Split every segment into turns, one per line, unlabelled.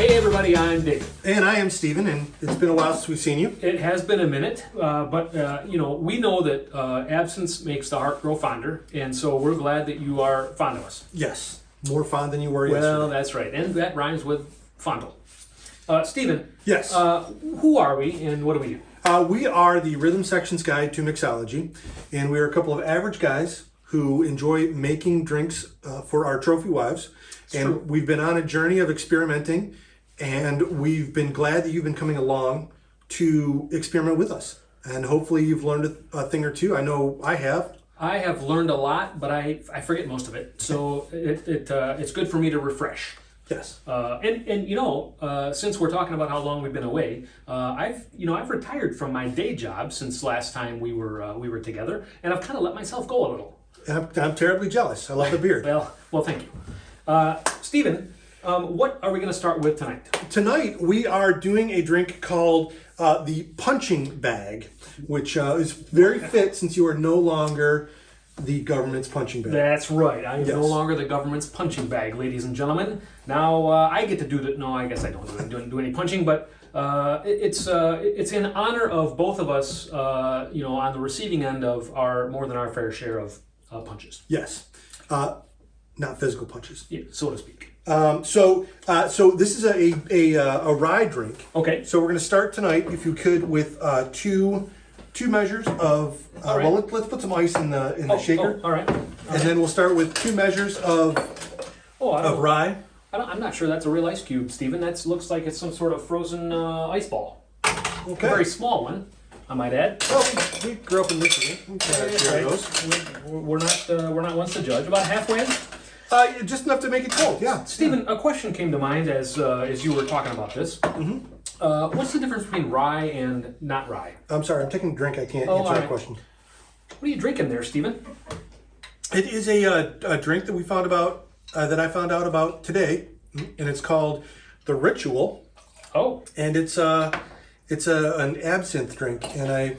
Hey everybody, I'm David.
And I am Steven, and it's been a while since we've seen you.
It has been a minute, but we know that absence makes the heart grow fonder, and so we're glad that you are fond of us.
Yes, more fond than you were
Well,
yesterday.
that's right, and that rhymes with fondle. Steven.
Yes.
Who are we, and what do we do?
We are the Rhythm Section's Guide to Mixology, and we are a couple of average guys who enjoy making drinks for our trophy wives.
True.
We've been on a journey of experimenting, and we've been glad that you've been coming along to experiment with us. And hopefully you've learned a thing or two. I know I have.
I have learned a lot, but I forget most of it, so it's good for me to refresh.
Yes.
Since we're talking about how long we've been away, I've retired from my day job since last time we were together, and I've kind of let myself go a little.
And I'm terribly jealous. I love the beard.
Well, thank you, Steven. What are we going to start with tonight?
Tonight we are doing a drink called the punching bag, which is very fit since you are no longer the government's punching bag.
That's right. I am
Yes.
no longer the government's punching bag, ladies and gentlemen. Now I get to do that. No, I guess I don't do any punching, but it's in honor of both of us. On the receiving end of our more than our fair share of punches.
Yes, not physical punches.
Yeah, so to speak.
So this is a rye drink.
Okay.
So we're going to start tonight, if you could, with two measures of.
All right.
Well, let's put some ice in the shaker.
All right.
And then we'll start with 2 measures of rye.
I'm not sure that's a real ice cube, Steven. That looks like it's some sort of frozen ice ball.
Okay.
A very small one, I might add.
Well, we grew up in Michigan.
We're not ones to judge. About halfway.
Just enough to make it cold. Yeah.
Stephen, a question came to mind as you were talking about this. Mm-hmm. What's the difference between rye and not rye?
I'm sorry, I'm taking a drink. I can't
Oh,
answer
all
that
right.
question.
What are you drinking there, Stephen?
It is a drink that we found about that I found out about today, and it's called the Ritual,
Oh,
and it's an absinthe drink, and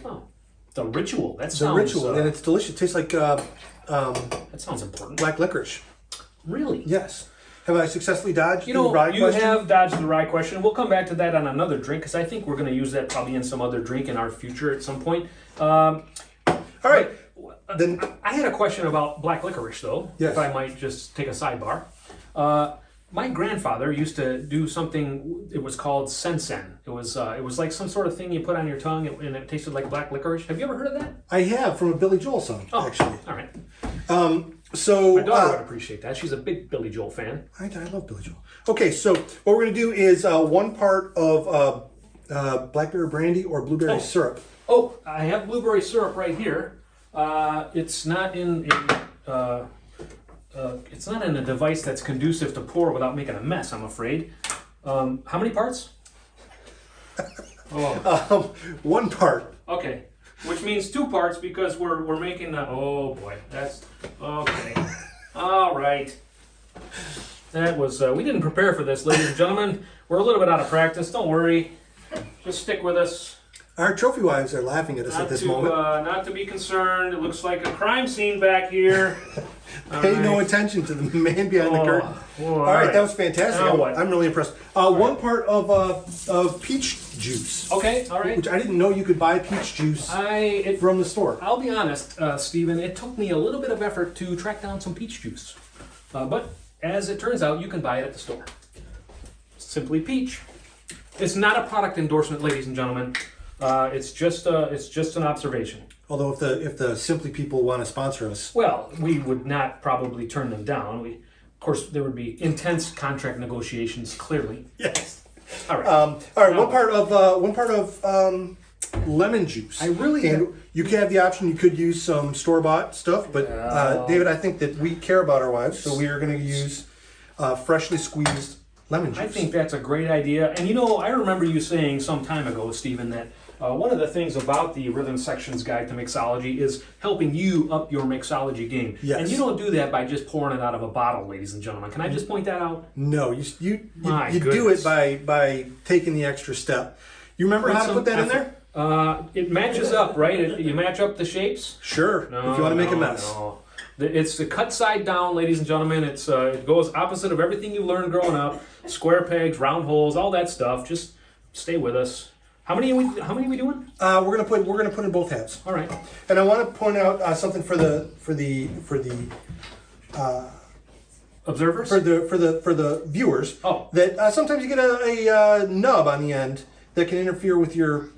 the Ritual. That
the
sounds
Ritual, and it's delicious. It tastes like
that sounds important.
black licorice.
Really?
Yes. Have I successfully dodged
You
the
know,
rye
you
question?
have dodged the rye question. We'll come back to that on another drink because I think we're going to use that probably in some other drink in our future at some point.
All right. Then
I had a question about black licorice, though.
Yes.
If I might just take a sidebar. My grandfather used to do something. It was called sensen. It was like some sort of thing you put on your tongue, and it tasted like black licorice. Have you ever heard of that?
I have from a Billy Joel song, actually.
All right.
So
My daughter would appreciate that. She's a big Billy Joel fan.
I love Billy Joel. Okay, so what we're going to do is 1 part of blackberry brandy or blueberry syrup.
Oh, I have blueberry syrup right here. It's not in a device that's conducive to pour without making a mess, I'm afraid. How many parts?
1 part.
Okay, which means 2 parts because we're making the. Oh boy, that's okay. All right. That was. We didn't prepare for this, ladies and gentlemen. We're a little bit out of practice. Don't worry. Just stick with us.
Our trophy wives are laughing at us at this moment.
Not to be concerned. It looks like a crime scene back here.
Pay no attention to the man behind the curtain.
All
right, that was fantastic.
Now what?
I'm really impressed. 1 part of peach juice.
Okay, all right.
Which I didn't know you could buy peach juice from the store.
I'll be honest, Stephen, it took me a little bit of effort to track down some peach juice. But as it turns out, you can buy it at the store. Simply peach. It's not a product endorsement, ladies and gentlemen. It's just an observation.
Although if the Simply people want to sponsor us.
Well, we would not probably turn them down. Of course, there would be intense contract negotiations, clearly.
Yes.
All right.
All right. 1 part of lemon juice. You could have the option. You could use some store-bought stuff, but David, I think that we care about our wives, so we are going to use freshly squeezed lemon juice.
I think that's a great idea. And I remember you saying some time ago, Stephen, that one of the things about the Rhythm Section's Guide to Mixology is helping you up your mixology game.
Yes.
And you don't do that by just pouring it out of a bottle, ladies and gentlemen. Can I just point that out?
No, you do
goodness.
it by taking the extra step. You remember how to put that in there?
It matches up, right? You match up the shapes?
Sure.
No,
if you want to make a
no,
mess.
no. It's the cut side down, ladies and gentlemen. It goes opposite of everything you learned growing up. Square pegs, round holes, all that stuff. Just stay with us. How many are we doing?
We're gonna put in both halves.
All right.
And I want to point out something for the
Observers?
for the viewers.
Oh.
That sometimes you get a nub on the end that can interfere with your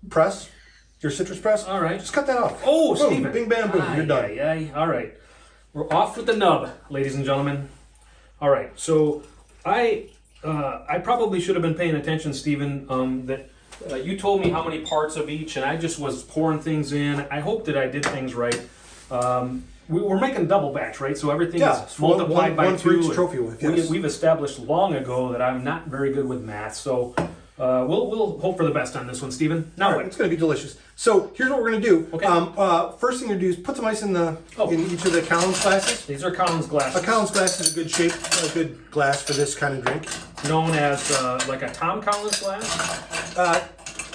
press, your citrus press.
All right.
Just cut that off.
Oh,
boom,
Stephen.
bing, bam, boom. You're done.
Aye. All right. We're off with the nub, ladies and gentlemen. All right. So I probably should have been paying attention, Stephen. That you told me how many parts of each, and I just was pouring things in. I hope that I did things right. We're making double batch, right? So everything is multiplied by
one for
2.
each trophy wife. Yes.
We've established long ago that I'm not very good with math, so we'll hope for the best on this one, Stephen. Now
All right, it's going to be delicious. So here's what we're going to do.
Okay.
First thing you're going to do is put some ice in each of the Collins glasses.
These are Collins glasses.
A Collins glass is a good shape, a good glass for this kind of drink.
Known as like a Tom Collins glass.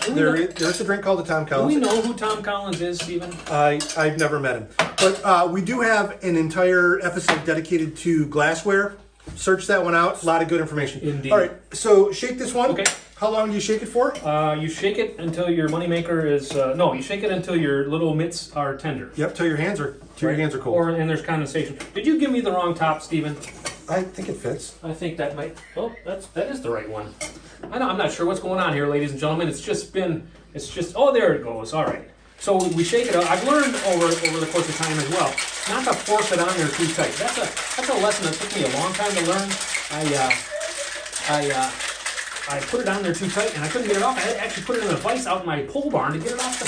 There's a drink called the Tom
Do
Collins.
we know who Tom Collins is, Stephen?
I've never met him. But we do have an entire episode dedicated to glassware. Search that one out. A lot of good information.
Indeed.
All right, so shake this one.
Okay.
How long do you shake it for?
You shake it until your moneymaker is you shake it until your little mitts are tender.
Yep, till your hands are cold.
And there's condensation. Did you give me the wrong top, Stephen?
I think it fits.
I think that might. Oh, that is the right one. I'm not sure what's going on here, ladies and gentlemen. Oh, there it goes. All right. So we shake it up. I've learned over the course of time as well, not to force it on there too tight. That's a lesson that took me a long time to learn. I put it on there too tight and I couldn't get it off. I had to actually put it in a vise out in my pole barn to get it off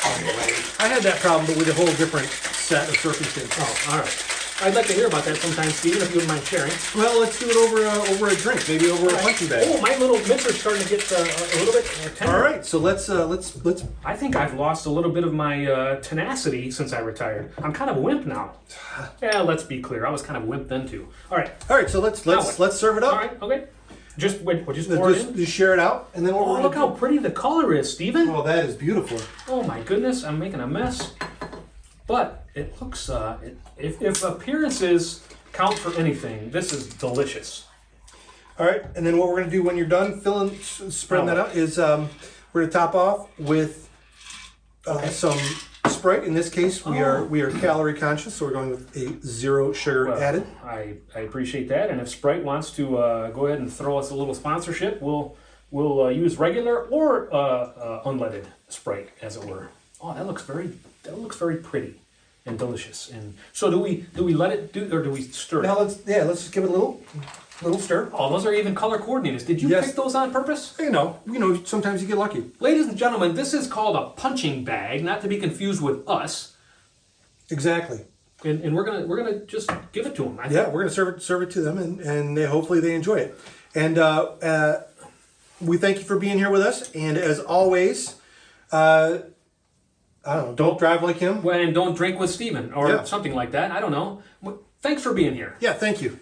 Anyway.
I had that problem, but with a whole different set of circumstances.
Oh, all right. I'd like to hear about that sometime, Stephen, if you wouldn't mind sharing.
Well, let's do it over a drink, maybe over a punching bag.
Oh, my little mitts are starting to get a little bit tender.
All right, so let's.
I think I've lost a little bit of my tenacity since I retired. I'm kind of a wimp now. Yeah, let's be clear. I was kind of a wimp then too. All right.
So let's serve it up.
All right. Okay. Just pour it in.
Just share it out, and then
Oh, look how pretty the color is, Stephen.
Oh, that is beautiful.
Oh my goodness, I'm making a mess. But it looks. If appearances count for anything, this is delicious.
All right, and then what we're going to do when you're done spreading that out is we're going to top off with some Sprite. In this case, we are calorie conscious, so we're going with a 0 sugar added.
I appreciate that, and if Sprite wants to go ahead and throw us a little sponsorship, we'll use regular or unleaded Sprite, as it were. Oh, that looks very pretty and delicious. And so do we let it do, or do we stir it?
Now let's just give it a little stir.
Oh, those are even color coordinated. Did you pick those on purpose?
You know, sometimes you get lucky.
Ladies and gentlemen, this is called a punching bag, not to be confused with us.
Exactly.
And we're gonna just give it to them.
We're gonna serve it to them, and hopefully they enjoy it. And we thank you for being here with us. And as always, I don't know. Don't drive like him.
Well, and don't drink with Stephen or something like that. I don't know. Thanks for being here.
Yeah, thank you.